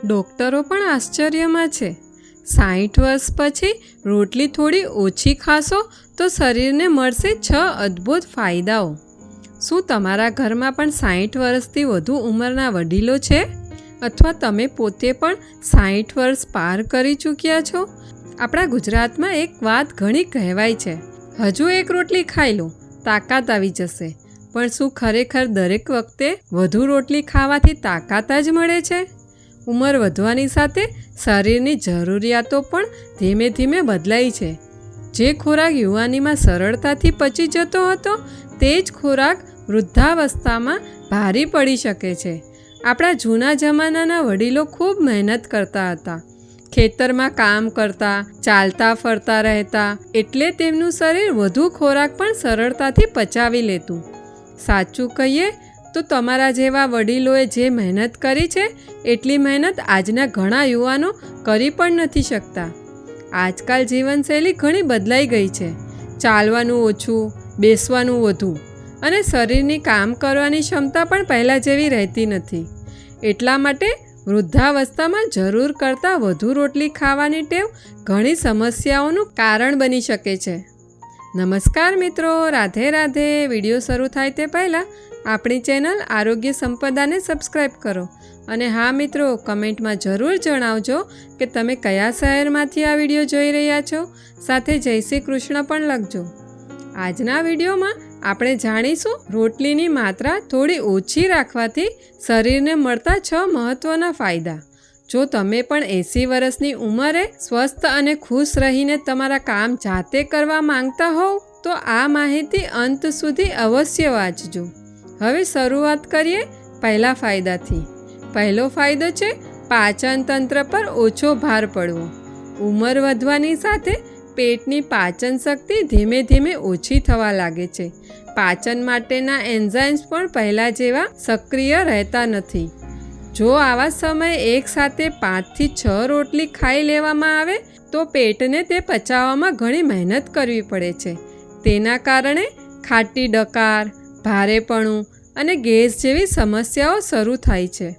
ડૉક્ટરો પણ આશ્ચર્યમાં છે। 60 વર્ષ પછી રોટલી થોડી ઓછી ખાશો તો શરીરને મળશે 6 અદ્ભુત ફાયદાઓ। શું તમારા ઘરમાં પણ 60 વર્ષથી વધુ ઉંમરના વડીલો છે? અથવા તમે પોતે પણ 60 વર્ષ પાર કરી ચૂક્યા છો? આપણા ગુજરાતમાં એક વાત ઘણી કહેવાય છે, હજુ એક રોટલી ખાઈ લો, તાકાત આવી જશે। પણ શું ખરેખર દરેક વખતે વધુ રોટલી ખાવાથી તાકાત જ મળે છે? ઉંમર વધવાની સાથે શરીરની જરૂરિયાતો પણ ધીમે ધીમે બદલાય છે। જે ખોરાક યુવાનીમાં સરળતાથી પચી જતો હતો તે જ ખોરાક વૃદ્ધાવસ્થામાં ભારે પડી શકે છે। આપણા જૂના જમાનાના વડીલો ખૂબ મહેનત કરતા હતા, ખેતરમાં કામ કરતા, ચાલતા ફરતા રહેતા, એટલે તેમનું શરીર વધુ ખોરાક પણ સરળતાથી પચાવી લેતું। સાચું કહીએ તો તમારા જેવા વડીલોએ જે મહેનત કરી છે એટલી મહેનત આજના ઘણા યુવાનો કરી પણ નથી શકતા। આજકાલ જીવનશૈલી ઘણી બદલાઈ ગઈ છે, ચાલવાનું ઓછું, બેસવાનું વધુ, અને શરીરની કામ કરવાની ક્ષમતા પણ પહેલાં જેવી રહેતી નથી। એટલા માટે વૃદ્ધાવસ્થામાં જરૂર કરતાં વધુ રોટલી ખાવાની ટેવ ઘણી સમસ્યાઓનું કારણ બની શકે છે। નમસ્કાર મિત્રો, રાધે રાધે। વિડીયો શરૂ થાય તે પહેલાં આપણી ચેનલ આરોગ્ય સંપદાને સબસ્ક્રાઈબ કરો, અને હા મિત્રો, કમેન્ટમાં જરૂર જણાવજો કે તમે કયા શહેરમાંથી આ વિડીયો જોઈ રહ્યા છો। સાથે જય શ્રી કૃષ્ણ પણ લખજો। આજના વિડીયોમાં આપણે જાણીશું રોટલીની માત્રા થોડી ઓછી રાખવાથી શરીરને મળતા 6 મહત્ત્વના ફાયદા। જો તમે પણ 80 વર્ષની ઉંમરે સ્વસ્થ અને ખુશ રહીને તમારા કામ જાતે કરવા માંગતા હોવ તો આ માહિતી અંત સુધી અવશ્ય વાંચજો। હવે શરૂઆત કરીએ પહેલા ફાયદાથી। પહેલો ફાયદો છે પાચન તંત્ર પર ઓછો ભાર પડવો। ઉંમર વધવાની સાથે પેટની પાચન શક્તિ ધીમે ધીમે ઓછી થવા લાગે છે। પાચન માટેના એન્ઝાઇમ્સ પણ પહેલાં જેવા સક્રિય રહેતા નથી। જો આવા સમયે એકસાથે 5 થી 6 રોટલી ખાઈ લેવામાં આવે તો પેટને તે પચાવવામાં ઘણી મહેનત કરવી પડે છે। તેના કારણે ખાટી ડકાર, ભારેપણું અને ગેસ જેવી સમસ્યાઓ શરૂ થાય છે।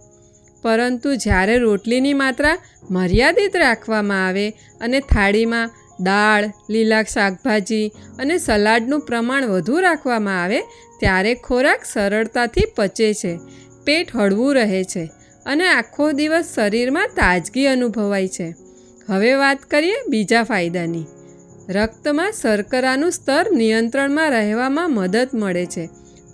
પરંતુ જ્યારે રોટલીની માત્રા મર્યાદિત રાખવામાં આવે અને થાળીમાં દાળ, લીલા શાકભાજી અને સલાડનું પ્રમાણ વધુ રાખવામાં આવે ત્યારે ખોરાક સરળતાથી પચે છે, પેટ હળવું રહે છે અને આખો દિવસ શરીરમાં તાજગી અનુભવાય છે। હવે વાત કરીએ બીજા ફાયદાની। રક્તમાં શર્કરાનું સ્તર નિયંત્રણમાં રહેવામાં મદદ મળે છે।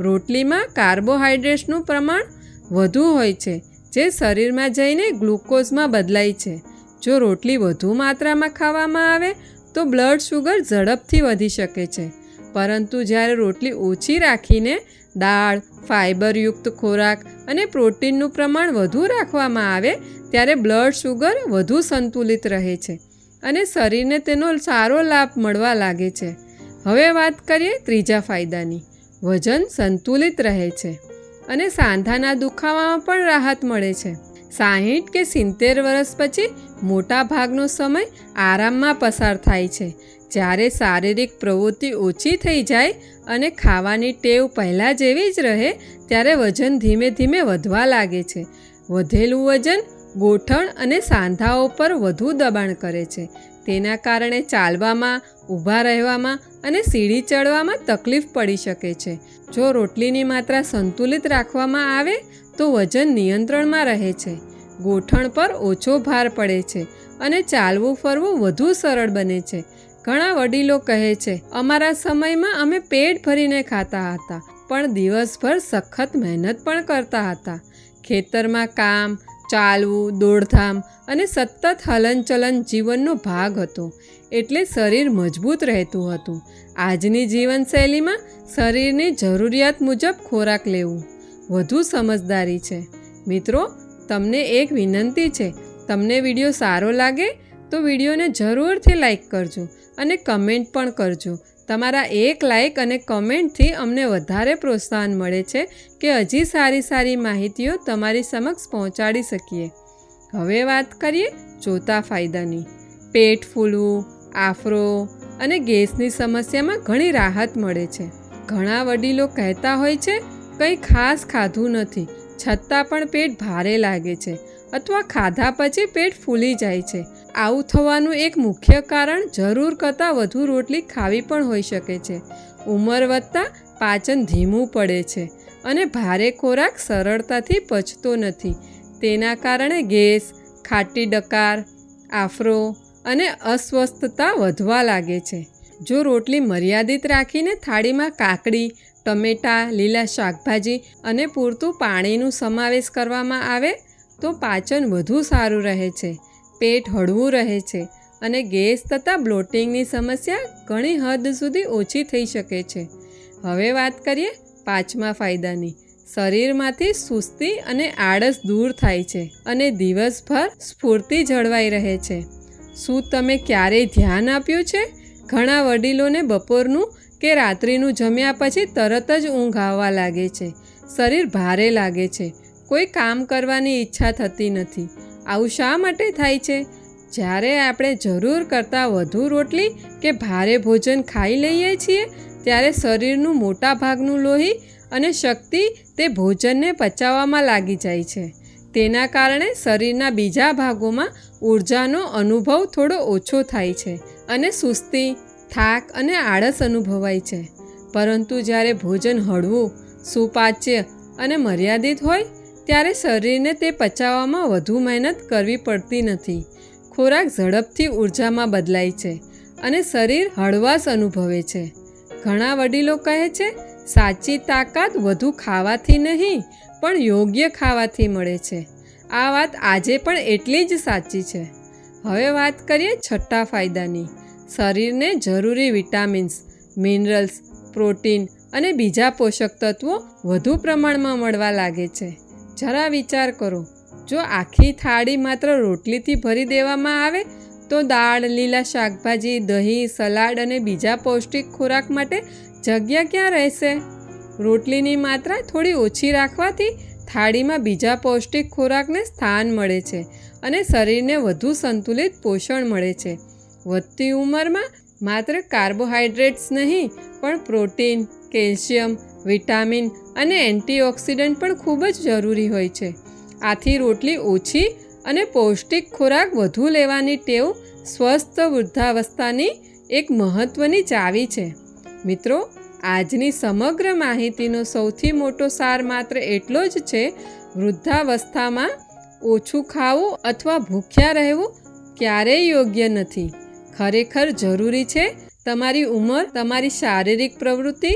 રોટલીમાં કાર્બોહાઈડ્રેટ્સનું પ્રમાણ વધુ હોય છે જે શરીરમાં જઈને ગ્લુકોઝમાં બદલાય છે। જો રોટલી વધુ માત્રામાં ખાવામાં આવે તો બ્લડ શુગર ઝડપથી વધી શકે છે, પરંતુ જ્યારે રોટલી ઓછી રાખીને દાળ, ફાઇબરયુક્ત ખોરાક અને પ્રોટીનનું પ્રમાણ વધુ રાખવામાં આવે ત્યારે બ્લડ શુગર વધુ સંતુલિત રહે છે અને શરીરને તેનો સારો લાભ મળવા લાગે છે। હવે વાત કરીએ ત્રીજા ફાયદાની। વજન સંતુલિત રહે છે અને સાંધાના દુખાવામાં પણ રાહત મળે છે। 60 કે 70 વર્ષ પછી મોટા ભાગનો સમય આરામમાં પસાર થાય છે। જ્યારે શારીરિક પ્રવૃત્તિ ઓછી થઈ જાય અને ખાવાની ટેવ પહેલાં જેવી જ રહે ત્યારે વજન ધીમે ધીમે વધવા લાગે છે। વધેલું વજન ગોઠણ અને સાંધાઓ પર વધુ દબાણ કરે છે। તેના કારણે ચાલવામાં, ઊભા રહેવામાં અને સીડી ચડવામાં તકલીફ પડી શકે છે। જો રોટલીની માત્રા સંતુલિત રાખવામાં આવે તો વજન નિયંત્રણમાં રહે છે, ગોઠણ પર ઓછો ભાર પડે છે અને ચાલવું ફરવું વધુ સરળ બને છે। ઘણા વડીલો કહે છે, અમારા સમયમાં અમે પેટ ભરીને ખાતા હતા પણ દિવસભર સખત મહેનત પણ કરતા હતા। ખેતરમાં કામ, ચાલવું, દોડધામ અને સતત હલનચલન જીવનનો ભાગ હતો, એટલે શરીર મજબૂત રહેતું હતું। આજની જીવનશૈલીમાં શરીરની જરૂરિયાત મુજબ ખોરાક લેવું વધુ સમજદારી છે। મિત્રો, તમને એક વિનંતી છે, તમને વિડીયો સારો લાગે તો વિડીયોને જરૂરથી લાઈક કરજો અને કમેન્ટ પણ કરજો। તમારા એક લાઈક અને કમેન્ટથી અમને વધારે પ્રોત્સાહન મળે છે કે હજી સારી માહિતીઓ તમારી સમક્ષ પહોંચાડી શકીએ। હવે વાત કરીએ ચોથા ફાયદાની। પેટ ફૂલવું, આફરો અને ગેસની સમસ્યામાં ઘણી રાહત મળે છે। ઘણા વડીલો કહેતા હોય છે, કંઈ ખાસ ખાધું નથી છતાં પણ પેટ ભારે લાગે છે અથવા ખાધા પછી પેટ ફૂલી જાય છે. આવું થવાનું એક મુખ્ય કારણ જરૂર કરતાં વધુ રોટલી ખાવી પણ હોઈ શકે છે. ઉંમર વધતાં પાચન ધીમું પડે છે અને ભારે ખોરાક સરળતાથી પચતો નથી. તેના કારણે ગેસ, ખાટી ડકાર, આફરો અને અસ્વસ્થતા વધવા લાગે છે. જો રોટલી મર્યાદિત રાખીને થાળીમાં કાકડી, ટમેટાં, લીલા શાકભાજી અને પૂરતું પાણીનો સમાવેશ કરવામાં આવે તો પાચન વધુ સારું રહે છે, પેટ હળવું રહે છે અને ગેસ તથા બ્લોટિંગની સમસ્યા ઘણી હદ સુધી ઓછી થઈ શકે છે. હવે વાત કરીએ 5મા ફાયદાની. શરીરમાંથી સુસ્તી અને આળસ દૂર થાય છે અને દિવસભર સ્ફૂર્તિ જળવાઈ રહે છે. શું તમે ક્યારેય ધ્યાન આપ્યું છે? ઘણા વડીલોને બપોરનું કે રાત્રિનું જમ્યા પછી તરત જ ઊંઘ આવવા લાગે છે. શરીર ભારે લાગે છે, કોઈ કામ કરવાની ઈચ્છા થતી નથી. આવું શા માટે થાય છે? જ્યારે આપણે જરૂર કરતાં વધુ રોટલી કે ભારે ભોજન ખાઈ લઈએ છીએ ત્યારે શરીરનું મોટા ભાગનું લોહી અને શક્તિ તે ભોજનને પચાવવામાં લાગી જાય છે. તેના કારણે શરીરના બીજા ભાગોમાં ઊર્જાનો અનુભવ થોડો ઓછો થાય છે અને સુસ્તી, થાક અને આળસ અનુભવાય છે. પરંતુ જ્યારે ભોજન હળવું, સુપાચ્ય અને મર્યાદિત હોય ત્યારે શરીરને તે પચાવવામાં વધુ મહેનત કરવી પડતી નથી. ખોરાક ઝડપથી ઊર્જામાં બદલાય છે અને શરીર હળવાશ અનુભવે છે. ઘણા વડીલો કહે છે, સાચી તાકાત વધુ ખાવાથી નહીં પણ યોગ્ય ખાવાથી મળે છે. આ વાત આજે પણ એટલી જ સાચી છે. હવે વાત કરીએ 6થા ફાયદાની. શરીરને જરૂરી વિટામિન્સ, મિનરલ્સ, પ્રોટીન અને બીજા પોષક તત્વો વધુ પ્રમાણમાં મળવા લાગે છે. જરા વિચાર કરો, જો આખી થાળી માત્ર રોટલીથી ભરી દેવામાં આવે તો દાળ, લીલા શાકભાજી, દહીં, સલાડ અને બીજા પૌષ્ટિક ખોરાક માટે જગ્યા ક્યાં રહેશે? રોટલીની માત્રા થોડી ઓછી રાખવાથી થાળીમાં બીજા પૌષ્ટિક ખોરાકને સ્થાન મળે છે અને શરીરને વધુ સંતુલિત પોષણ મળે છે. વધતી ઉંમરમાં માત્ર કાર્બોહાઈડ્રેટ્સ નહીં પણ પ્રોટીન, કેલ્શિયમ, વિટામિન અને એન્ટીઓક્સિડન્ટ પણ ખૂબ જ જરૂરી હોય છે. આથી રોટલી ઓછી અને પૌષ્ટિક ખોરાક વધુ લેવાની ટેવ સ્વસ્થ વૃદ્ધાવસ્થાની એક મહત્ત્વની ચાવી છે. મિત્રો, આજની સમગ્ર માહિતીનો સૌથી મોટો સાર માત્ર એટલો જ છે, વૃદ્ધાવસ્થામાં ઓછું ખાવું અથવા ભૂખ્યા રહેવું ક્યારેય યોગ્ય નથી. ખરેખર જરૂરી છે તમારી ઉંમર, તમારી શારીરિક પ્રવૃત્તિ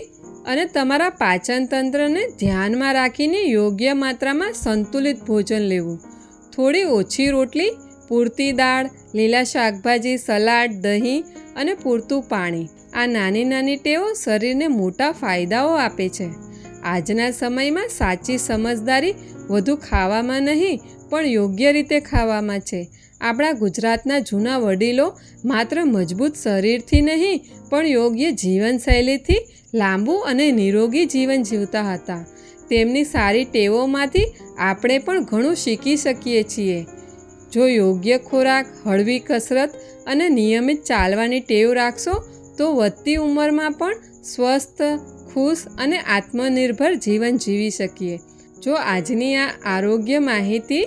અને તમારા પાચન તંત્રને ધ્યાનમાં રાખીને યોગ્ય માત્રામાં સંતુલિત ભોજન લેવું. થોડી ઓછી રોટલી, પૂરતી દાળ, લીલા શાકભાજી, સલાડ, દહીં અને પૂરતું પાણી. આ નાની નાની ટેવો શરીરને મોટા ફાયદાઓ આપે છે. આજના સમયમાં સાચી સમજદારી વધુ ખાવામાં નહીં પણ યોગ્ય રીતે ખાવામાં છે. આપણા ગુજરાતના જૂના વડીલો માત્ર મજબૂત શરીરથી નહીં પણ યોગ્ય જીવનશૈલીથી લાંબુ અને નિરોગી જીવન જીવતા હતા. તેમની સારી ટેવોમાંથી આપણે પણ ઘણું શીખી શકીએ છીએ. જો યોગ્ય ખોરાક, હળવી કસરત અને નિયમિત ચાલવાની ટેવ રાખશો તો વધતી ઉંમરમાં પણ સ્વસ્થ, ખુશ અને આત્મનિર્ભર જીવન જીવી શકીએ. જો આજની આ આરોગ્ય માહિતી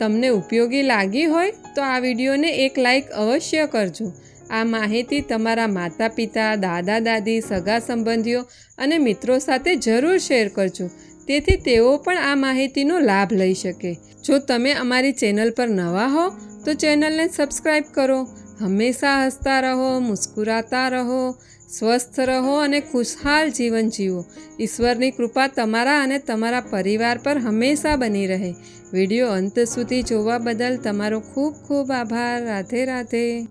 તમને ઉપયોગી લાગી હોય તો આ વિડીયોને એક લાઈક અવશ્ય કરજો. આ માહિતી તમારા માતા પિતા, દાદા દાદી, સગા સંબંધીઓ અને મિત્રો સાથે જરૂર શેર કરજો, તેથી તેઓ પણ આ માહિતીનો લાભ લઈ શકે. જો તમે અમારી ચેનલ પર નવા હો તો ચેનલને સબસ્ક્રાઈબ કરો. હંમેશા હસતા રહો, મુસ્કુરાતા રહો, સ્વસ્થ રહો અને ખુશહાલ જીવન જીવો. ઈશ્વરની કૃપા તમારા અને તમારા પરિવાર પર હંમેશા બની રહે. વિડીયો અંત સુધી જોવા બદલ તમારો ખૂબ ખૂબ આભાર. રાધે રાધે.